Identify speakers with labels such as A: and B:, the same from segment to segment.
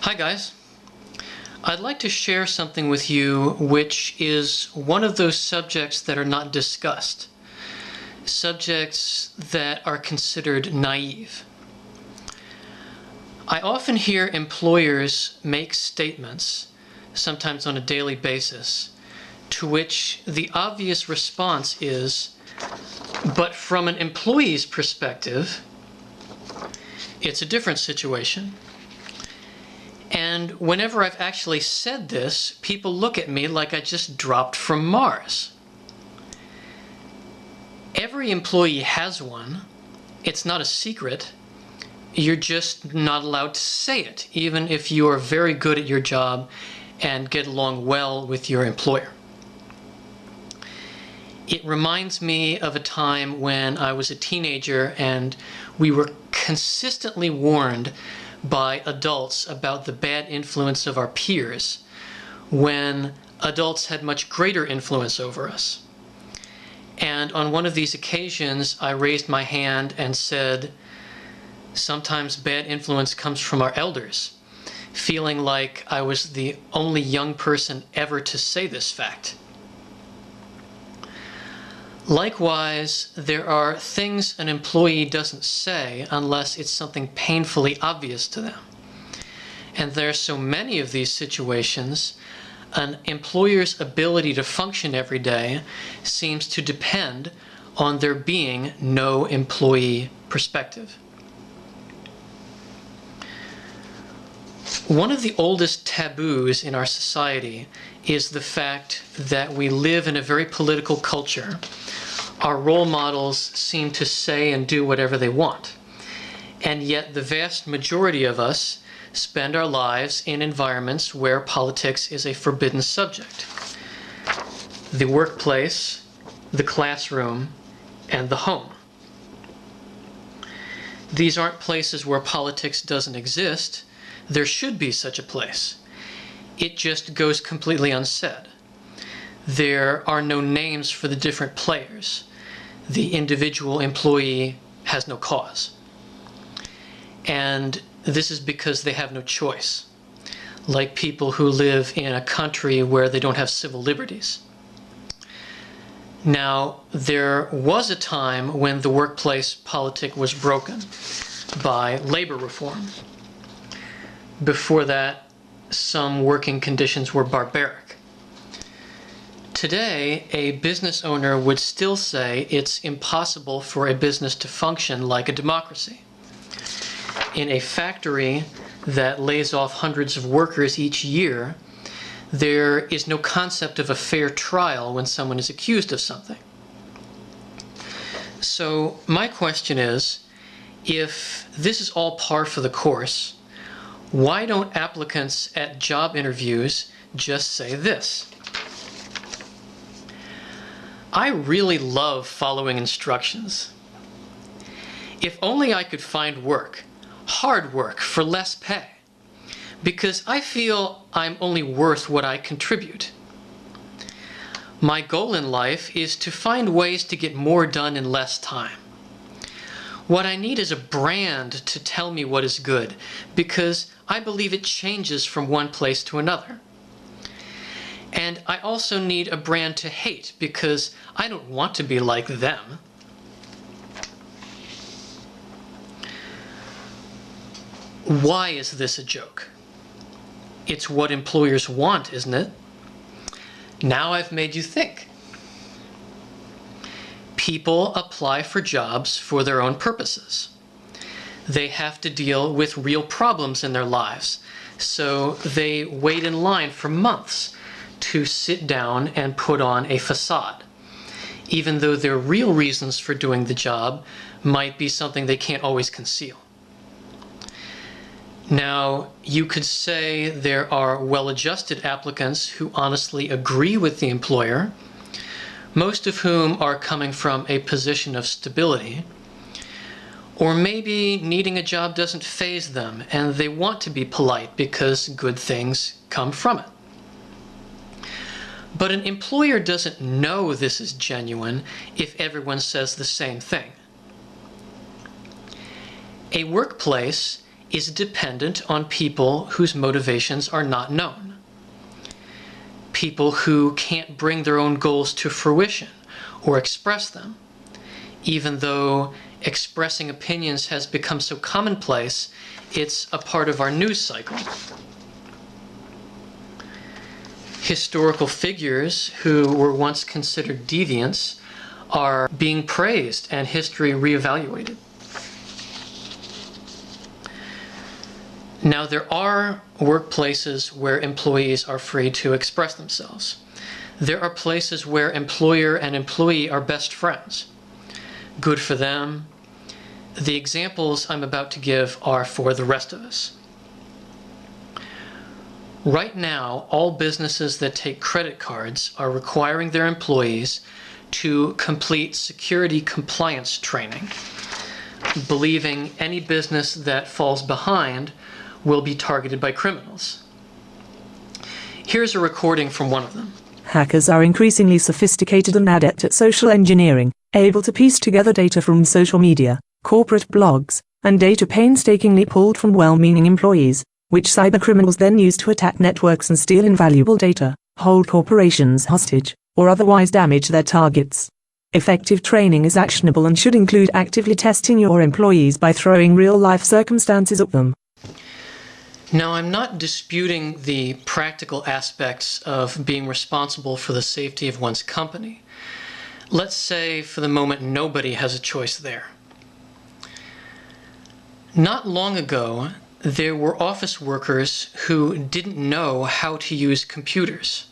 A: Hi guys. I'd like to share something with you which is one of those subjects that are not discussed, subjects that are considered naive. I often hear employers make statements, sometimes on a daily basis, to which the obvious response is, but from an employee's perspective, it's a different situation. And whenever I've actually said this, people look at me like I just dropped from Mars. Every employee has one. It's not a secret. You're just not allowed to say it, even if you are very good at your job and get along well with your employer. It reminds me of a time when I was a teenager and we were consistently warned by adults about the bad influence of our peers when adults had much greater influence over us. And on one of these occasions, I raised my hand and said, sometimes bad influence comes from our elders, feeling like I was the only young person ever to say this fact. Likewise, there are things an employee doesn't say unless it's something painfully obvious to them. And there are so many of these situations, an employer's ability to function every day seems to depend on there being no employee perspective. One of the oldest taboos in our society is the fact that we live in a very political culture. Our role models seem to say and do whatever they want. And yet the vast majority of us spend our lives in environments where politics is a forbidden subject. The workplace, the classroom, and the home. These aren't places where politics doesn't exist. There should be such a place. It just goes completely unsaid. There are no names for the different players. The individual employee has no cause. And this is because they have no choice, like people who live in a country where they don't have civil liberties. Now, there was a time when the workplace politic was broken by labor reform. Before that, some working conditions were barbaric. Today, a business owner would still say it's impossible for a business to function like a democracy. In a factory that lays off hundreds of workers each year, there is no concept of a fair trial when someone is accused of something. So my question is, if this is all par for the course, why don't applicants at job interviews just say this? I really love following instructions. If only I could find work, hard work, for less pay, because I feel I'm only worth what I contribute. My goal in life is to find ways to get more done in less time. What I need is a brand to tell me what is good, because I believe it changes from one place to another. And I also need a brand to hate, because I don't want to be like them. Why is this a joke? It's what employers want, isn't it? Now I've made you think. People apply for jobs for their own purposes. They have to deal with real problems in their lives, so they wait in line for months to sit down and put on a facade, even though their real reasons for doing the job might be something they can't always conceal. Now, you could say there are well-adjusted applicants who honestly agree with the employer, most of whom are coming from a position of stability, or maybe needing a job doesn't faze them and they want to be polite because good things come from it. But an employer doesn't know this is genuine if everyone says the same thing. A workplace is dependent on people whose motivations are not known. People who can't bring their own goals to fruition or express them, even though expressing opinions has become so commonplace, it's a part of our news cycle. Historical figures who were once considered deviants are being praised and history reevaluated. Now, there are workplaces where employees are free to express themselves. There are places where employer and employee are best friends. Good for them. The examples I'm about to give are for the rest of us. Right now, all businesses that take credit cards are requiring their employees to complete security compliance training, believing any business that falls behind will be targeted by criminals. Here's a recording from one of them.
B: Hackers are increasingly sophisticated and adept at social engineering, able to piece together data from social media, corporate blogs, and data painstakingly pulled from well-meaning employees, which cybercriminals then use to attack networks and steal invaluable data, hold corporations hostage, or otherwise damage their targets. Effective training is actionable and should include actively testing your employees by throwing real-life circumstances at them.
A: Now, I'm not disputing the practical aspects of being responsible for the safety of one's company. Let's say, for the moment, nobody has a choice there. Not long ago, there were office workers who didn't know how to use computers.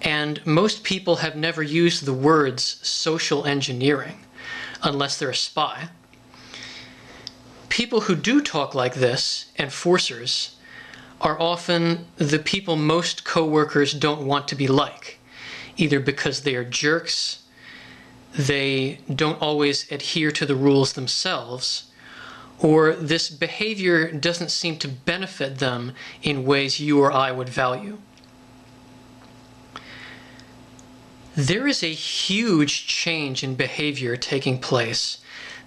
A: And most people have never used the words social engineering, unless they're a spy. People who do talk like this, enforcers, are often the people most coworkers don't want to be like, either because they are jerks, they don't always adhere to the rules themselves, or this behavior doesn't seem to benefit them in ways you or I would value. There is a huge change in behavior taking place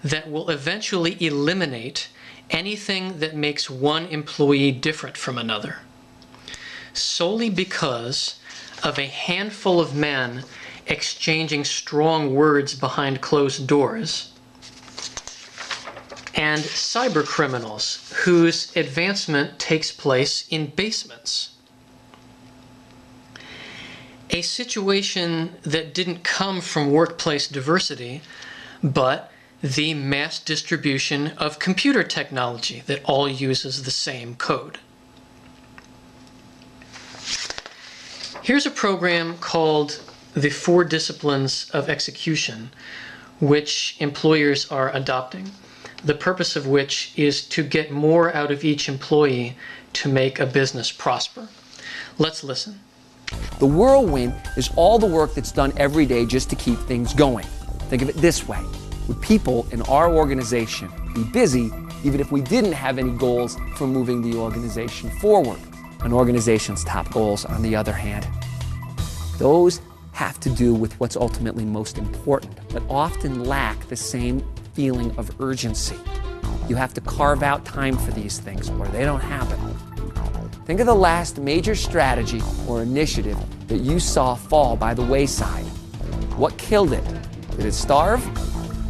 A: that will eventually eliminate anything that makes one employee different from another, solely because of a handful of men exchanging strong words behind closed doors, and cyber criminals whose advancement takes place in basements. A situation that didn't come from workplace diversity, but the mass distribution of computer technology that all uses the same code. Here's a program called the 4 Disciplines of Execution, which employers are adopting, the purpose of which is to get more out of each employee to make a business prosper. Let's listen.
C: The whirlwind is all the work that's done every day just to keep things going. Think of it this way. Would people in our organization be busy even if we didn't have any goals for moving the organization forward? An organization's top goals, on the other hand, those have to do with what's ultimately most important, but often lack the same feeling of urgency. You have to carve out time for these things or they don't happen. Think of the last major strategy or initiative that you saw fall by the wayside. What killed it? Did it starve?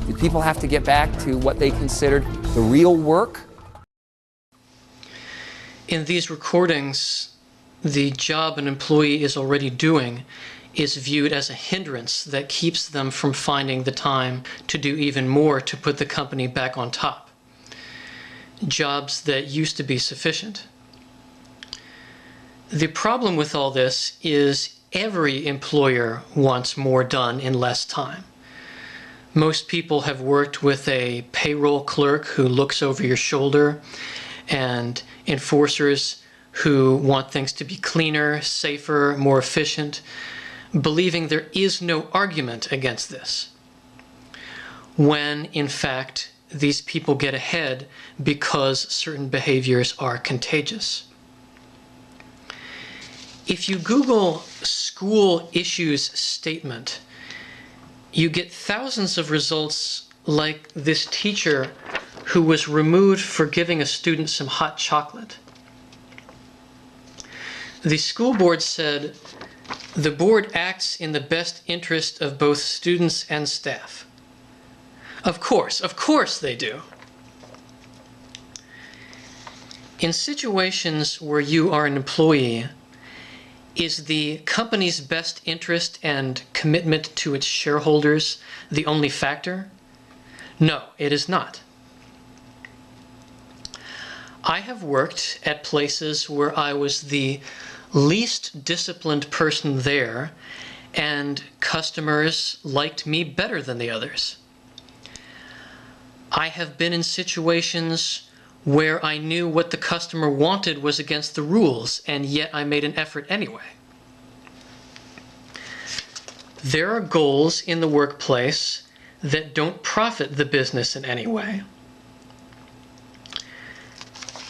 C: Did people have to get back to what they considered the real work?
A: In these recordings, the job an employee is already doing is viewed as a hindrance that keeps them from finding the time to do even more to put the company back on top. Jobs that used to be sufficient. The problem with all this is every employer wants more done in less time. Most people have worked with a payroll clerk who looks over your shoulder, and enforcers who want things to be cleaner, safer, more efficient, believing there is no argument against this, when in fact these people get ahead because certain behaviors are contagious. If you Google school issues statement, you get thousands of results like this teacher who was removed for giving a student some hot chocolate. The school board said, "The board acts in the best interest of both students and staff." Of course they do. In situations where you are an employee, is the company's best interest and commitment to its shareholders the only factor? No, it is not. I have worked at places where I was the least disciplined person there, and customers liked me better than the others. I have been in situations where I knew what the customer wanted was against the rules, and yet I made an effort anyway. There are goals in the workplace that don't profit the business in any way.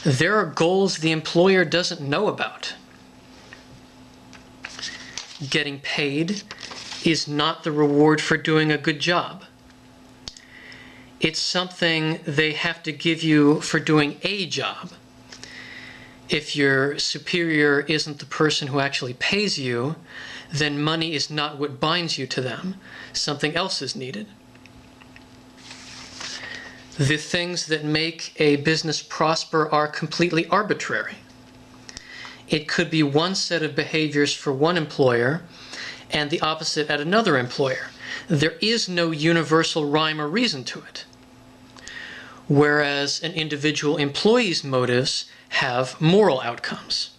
A: There are goals the employer doesn't know about. Getting paid is not the reward for doing a good job. It's something they have to give you for doing a job. If your superior isn't the person who actually pays you, then money is not what binds you to them. Something else is needed. The things that make a business prosper are completely arbitrary. It could be one set of behaviors for one employer and the opposite at another employer. There is no universal rhyme or reason to it. Whereas an individual employee's motives have moral outcomes.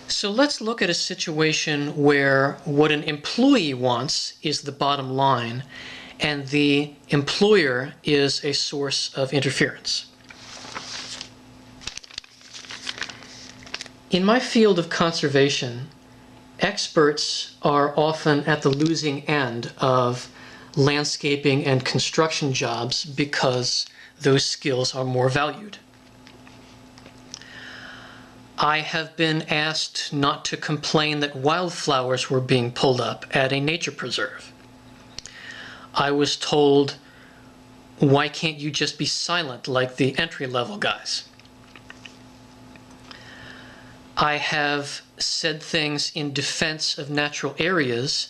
A: So let's look at a situation where what an employee wants is the bottom line and the employer is a source of interference. In my field of conservation, experts are often at the losing end of landscaping and construction jobs because those skills are more valued. I have been asked not to complain that wildflowers were being pulled up at a nature preserve. I was told, why can't you just be silent like the entry-level guys? I have said things in defense of natural areas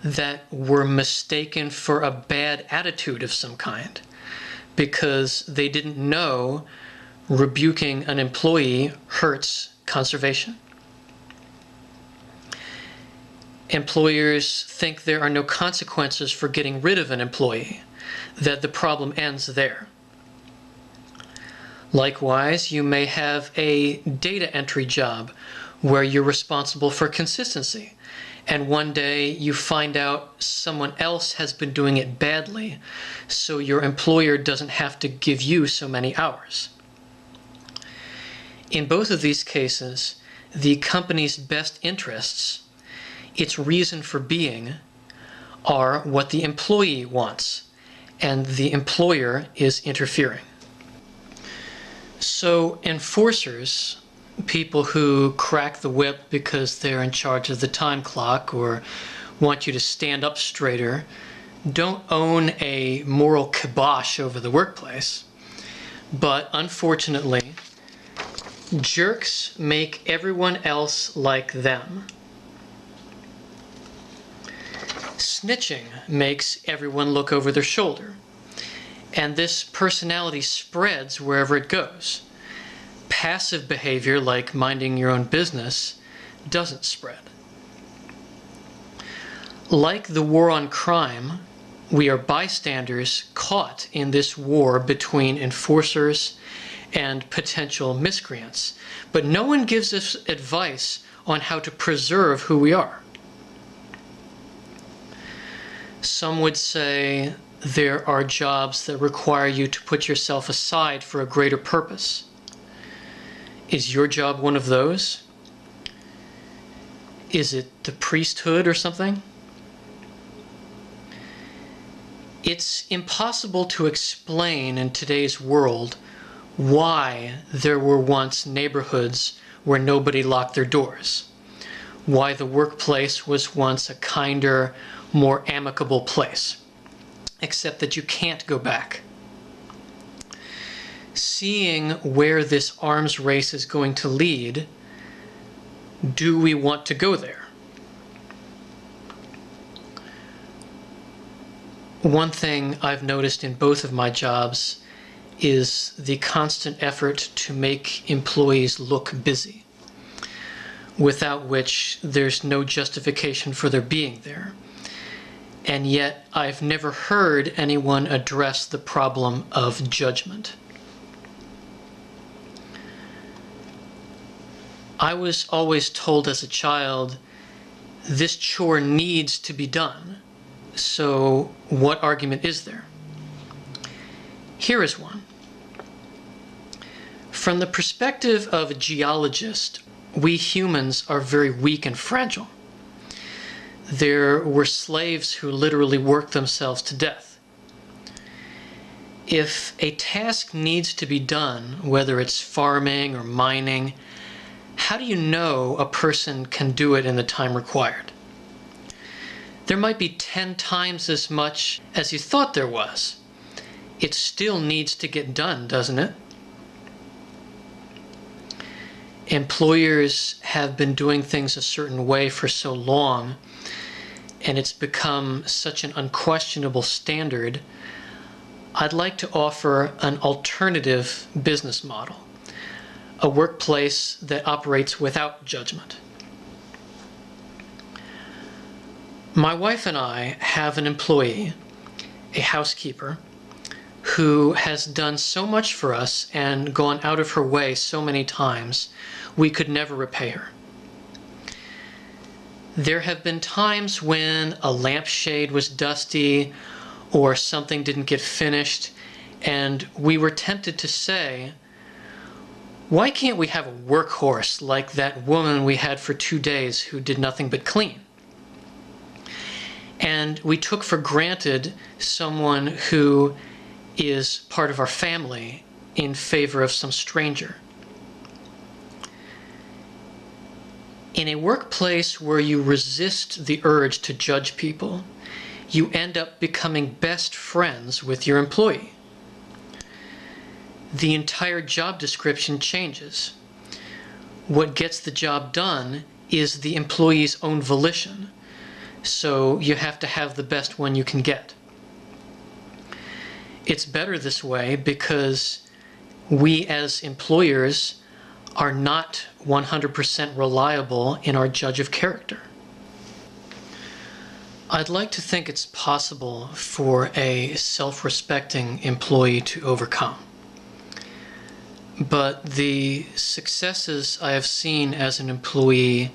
A: that were mistaken for a bad attitude of some kind because they didn't know rebuking an employee hurts conservation. Employers think there are no consequences for getting rid of an employee, that the problem ends there. Likewise, you may have a data entry job where you're responsible for consistency, and one day you find out someone else has been doing it badly, so your employer doesn't have to give you so many hours. In both of these cases, the company's best interests, its reason for being, are what the employee wants, and the employer is interfering. So enforcers, people who crack the whip because they're in charge of the time clock or want you to stand up straighter, don't own a moral kibosh over the workplace. But unfortunately, jerks make everyone else like them. Snitching makes everyone look over their shoulder. And this personality spreads wherever it goes. Passive behavior, like minding your own business, doesn't spread. Like the war on crime, we are bystanders caught in this war between enforcers and potential miscreants. But no one gives us advice on how to preserve who we are. Some would say there are jobs that require you to put yourself aside for a greater purpose. Is your job one of those? Is it the priesthood or something? It's impossible to explain in today's world why there were once neighborhoods where nobody locked their doors, why the workplace was once a kinder, more amicable place, except that you can't go back. seeing where this arms race is going to lead, do we want to go there? One thing I've noticed in both of my jobs is the constant effort to make employees look busy, without which there's no justification for their being there. And yet I've never heard anyone address the problem of judgment. I was always told as a child, this chore needs to be done. So what argument is there? Here is one. From the perspective of a geologist, we humans are very weak and fragile. There were slaves who literally worked themselves to death. If a task needs to be done, whether it's farming or mining, how do you know a person can do it in the time required? There might be 10 times as much as you thought there was. It still needs to get done, doesn't it? Employers have been doing things a certain way for so long, and it's become such an unquestionable standard. I'd like to offer an alternative business model, a workplace that operates without judgment. My wife and I have an employee, a housekeeper, who has done so much for us and gone out of her way so many times, we could never repay her. There have been times when a lampshade was dusty or something didn't get finished, and we were tempted to say, why can't we have a workhorse like that woman we had for 2 days who did nothing but clean? And we took for granted someone who is part of our family in favor of some stranger. In a workplace where you resist the urge to judge people, you end up becoming best friends with your employee. The entire job description changes. What gets the job done is the employee's own volition. So you have to have the best one you can get. It's better this way because we as employers are not 100% reliable in our judge of character. I'd like to think it's possible for a self-respecting employee to overcome. But the successes I have seen as an employee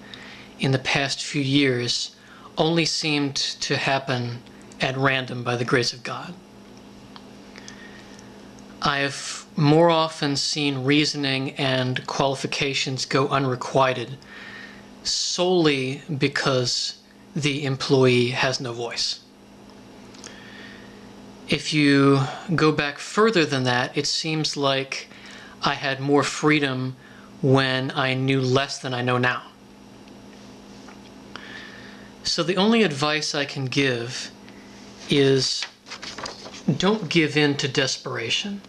A: in the past few years only seemed to happen at random by the grace of God. I have more often seen reasoning and qualifications go unrequited solely because the employee has no voice. If you go back further than that, it seems like I had more freedom when I knew less than I know now. So the only advice I can give is don't give in to desperation.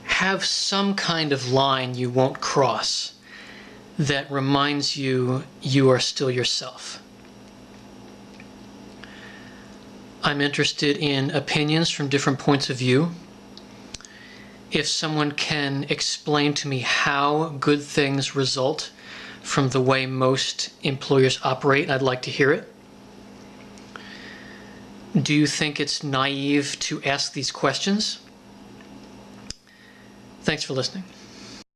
A: Have some kind of line you won't cross that reminds you you are still yourself. I'm interested in opinions from different points of view. If someone can explain to me how good things result from the way most employers operate, I'd like to hear it. Do you think it's naive to ask these questions? Thanks for listening.